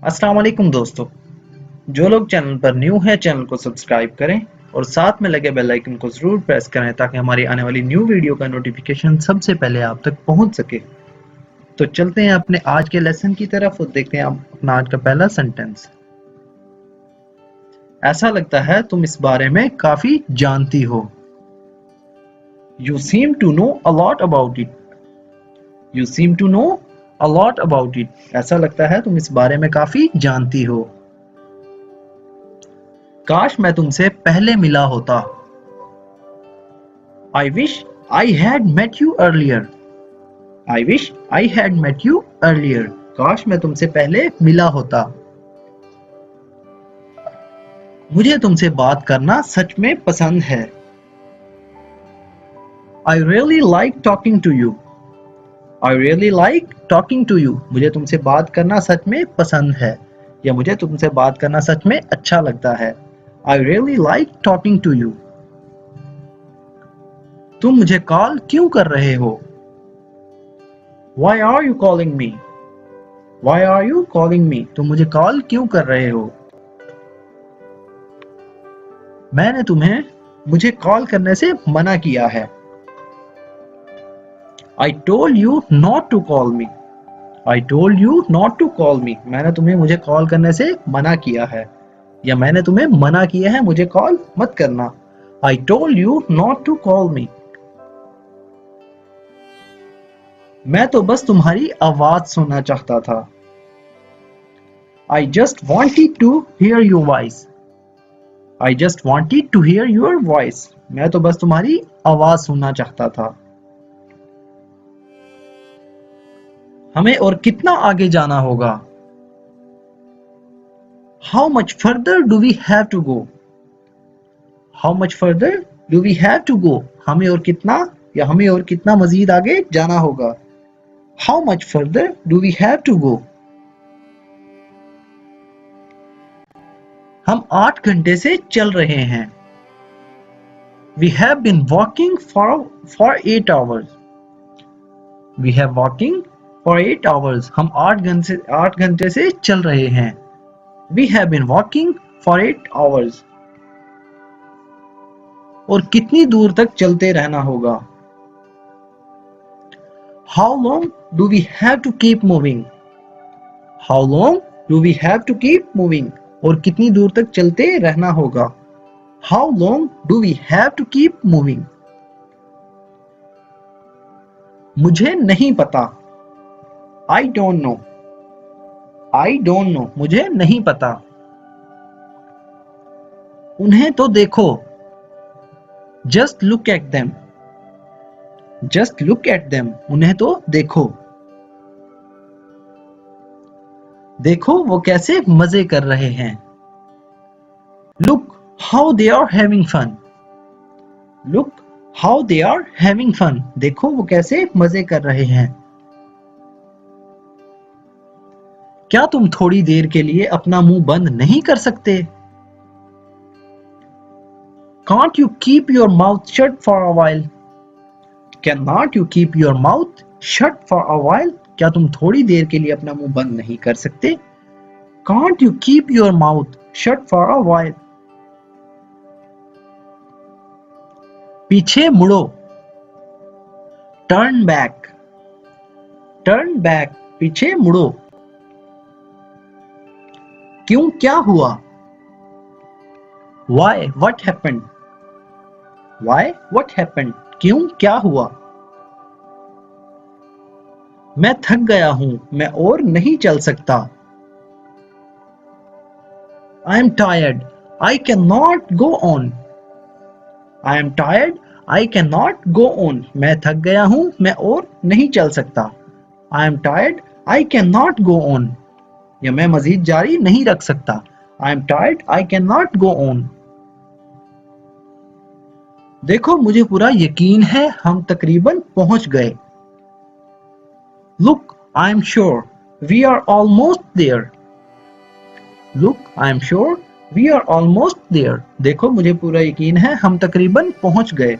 अस्सलाम वालेकुम दोस्तों, जो लोग चैनल पर न्यू हैं चैनल को सब्सक्राइब करें और साथ में लगे बेल आइकन को ज़रूर प्रेस करें ताकि हमारी आने वाली न्यू वीडियो का नोटिफिकेशन सबसे पहले आप तक पहुंच सके। तो चलते हैं अपने आज के लेसन की तरफ और देखते हैं अपना आज का पहला सेंटेंस। ऐसा लगता है तुम इस बारे में काफी जानती हो। You seem to know a lot about it. You seem to know a lot about it. ऐसा लगता है तुम इस बारे में काफी जानती हो। काश मैं तुमसे पहले मिला होता। I wish I had met you earlier. I wish I had met you earlier. काश मैं तुमसे पहले मिला होता। मुझे तुमसे बात करना सच में पसंद है। I really like talking to you. I really like talking to you. मुझे तुमसे बात करना सच में पसंद है या मुझे तुमसे बात करना सच में अच्छा लगता है। I really like talking to you. तुम मुझे कॉल क्यों कर रहे हो? Why are you calling me? Why are you calling me? तुम मुझे कॉल क्यों कर रहे हो? मैंने तुम्हें मुझे कॉल करने से मना किया है। I told you not to call me. I told you not to call me. मैंने तुम्हें मुझे कॉल करने से मना किया है या मैंने तुम्हें मना किया है मुझे कॉल मत करना। I told you not to call me. मैं तो बस तुम्हारी आवाज सुनना चाहता था। I just wanted to hear your voice. I just wanted to hear your voice. मैं तो बस तुम्हारी आवाज सुनना चाहता था। हमें और कितना आगे जाना होगा? How much further do we have to go? How much further do we have to go? हमें और कितना या हमें और कितना मजीद आगे जाना होगा? How much further do we have to go? हम 8 घंटे से चल रहे हैं। We have been walking for 8 hours. We have walking for 8 hours. हम 8 घंटे से चल रहे हैं। We have been walking for 8 hours. और कितनी दूर तक चलते रहना होगा? How long do we have to keep moving? How long do we have to keep moving? और कितनी दूर तक चलते रहना होगा? How long do we have to keep moving? मुझे नहीं पता। I don't know. I don't know. मुझे नहीं पता। उन्हें तो देखो। Just look at them. Just look at them. उन्हें तो देखो। देखो वो कैसे मजे कर रहे हैं। Look how they are having fun. Look how they are having fun. देखो वो कैसे मजे कर रहे हैं। क्या तुम थोड़ी देर के लिए अपना मुंह बंद नहीं कर सकते? Can't you keep your mouth shut for a while? Cannot you keep your mouth shut for a while? क्या तुम थोड़ी देर के लिए अपना मुंह बंद नहीं कर सकते? Can't you keep your mouth shut for a while? पीछे मुड़ो। Turn back. Turn back. पीछे मुड़ो। क्यों क्या हुआ? Why? What happened? Why? What happened? क्यों क्या हुआ? मैं थक गया हूं, मैं और नहीं चल सकता। I am tired. I cannot go on. I am tired. I cannot go on. मैं थक गया हूं, मैं और नहीं चल सकता। I am tired. I cannot go on. या मैं मजीद जारी नहीं रख सकता। I am tired. I cannot go on. देखो मुझे पूरा यकीन है हम तकरीबन पहुंच गए। Look, I am sure we are almost there. Look, I am sure we are almost there. देखो मुझे पूरा यकीन है हम तकरीबन पहुंच गए।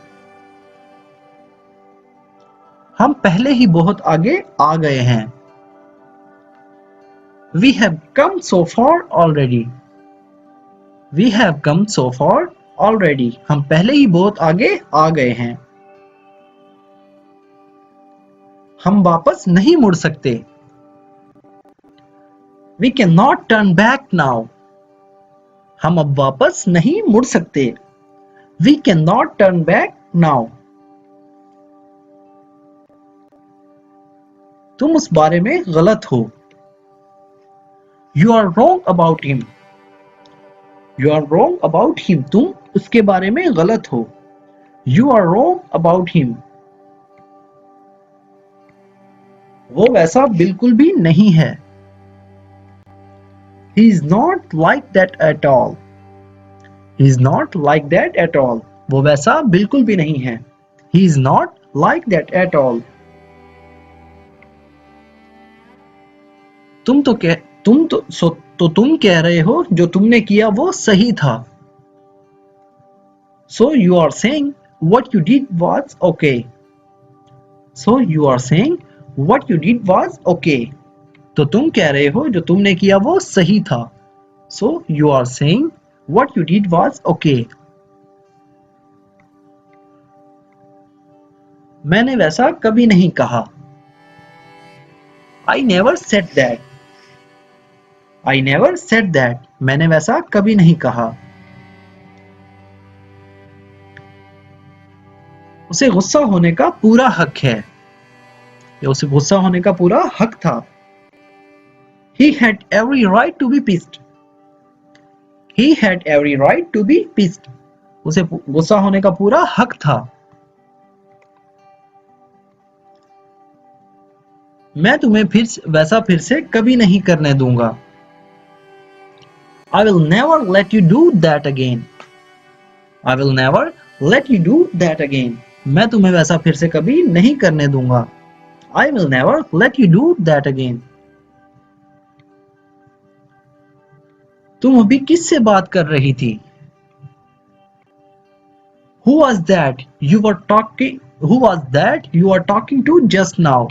हम पहले ही बहुत आगे आ गए हैं। We have come so far already. We have come so far already. हम पहले ही बहुत आगे आ गए हैं। हम वापस नहीं मुड़ सकते। We cannot turn back now. हम अब वापस नहीं मुड़ सकते। We cannot turn back now. तुम उस बारे में गलत हो। You are wrong about him. You are wrong about him. तुम उसके बारे में गलत हो। You are wrong about him. वो वैसा बिल्कुल भी नहीं है। He is not like that at all. He is not like that at all. वो वैसा बिल्कुल भी नहीं है। He is not like that at all. तुम कह रहे हो जो तुमने किया वो सही था। So you are saying what you did was okay. So you are saying what you did was okay. तो तुम कह रहे हो जो तुमने किया वो सही था। So you are saying what you did was okay. मैंने वैसा कभी नहीं कहा। I never said that. I never said that. मैंने वैसा कभी नहीं कहा। उसे गुस्सा होने का पूरा हक है। या उसे गुस्सा होने का पूरा हक था। He had every right to be pissed. He had every right to be pissed. उसे गुस्सा होने का पूरा हक था। मैं तुम्हें फिर से कभी नहीं करने दूंगा। I will never let you do that again. I will never let you do that again. मैं तुम्हें वैसा फिर से कभी नहीं करने दूंगा। I will never let you do that again. तुम अभी किससे बात कर रही थी? Who was that you were talking? Who was that you were talking to just now?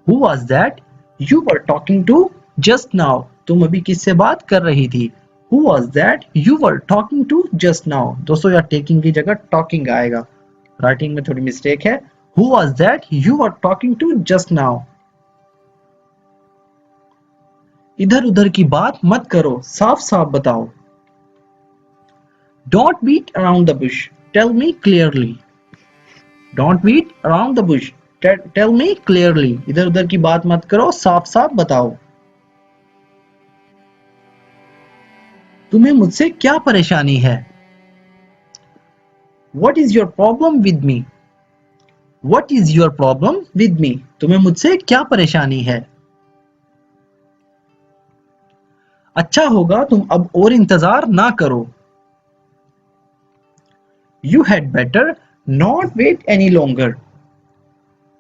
Who was that you were talking to just now? तुम अभी किससे बात कर रही थी? Who was that you were talking to just now? दोस्तों यार taking की जगह talking आएगा। राइटिंग में थोड़ी मिस्टेक है। Who was that you were talking to just now? इधर उधर की बात मत करो, साफ साफ बताओ। Don't beat around the bush. Tell me clearly. Don't beat around the bush. Tell me clearly. इधर उधर की बात मत करो, साफ साफ बताओ। तुम्हें मुझसे क्या परेशानी है? What is your problem with me? What is your problem with me? तुम्हें मुझसे क्या परेशानी है? अच्छा होगा तुम अब और इंतजार ना करो। You had better not wait any longer.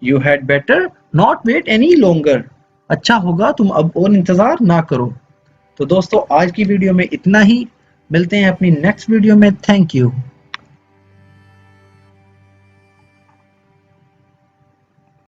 You had better not wait any longer. अच्छा होगा तुम अब और इंतजार ना करो। तो दोस्तों आज की वीडियो में इतना ही। मिलते हैं अपनी नेक्स्ट वीडियो में। Thank you.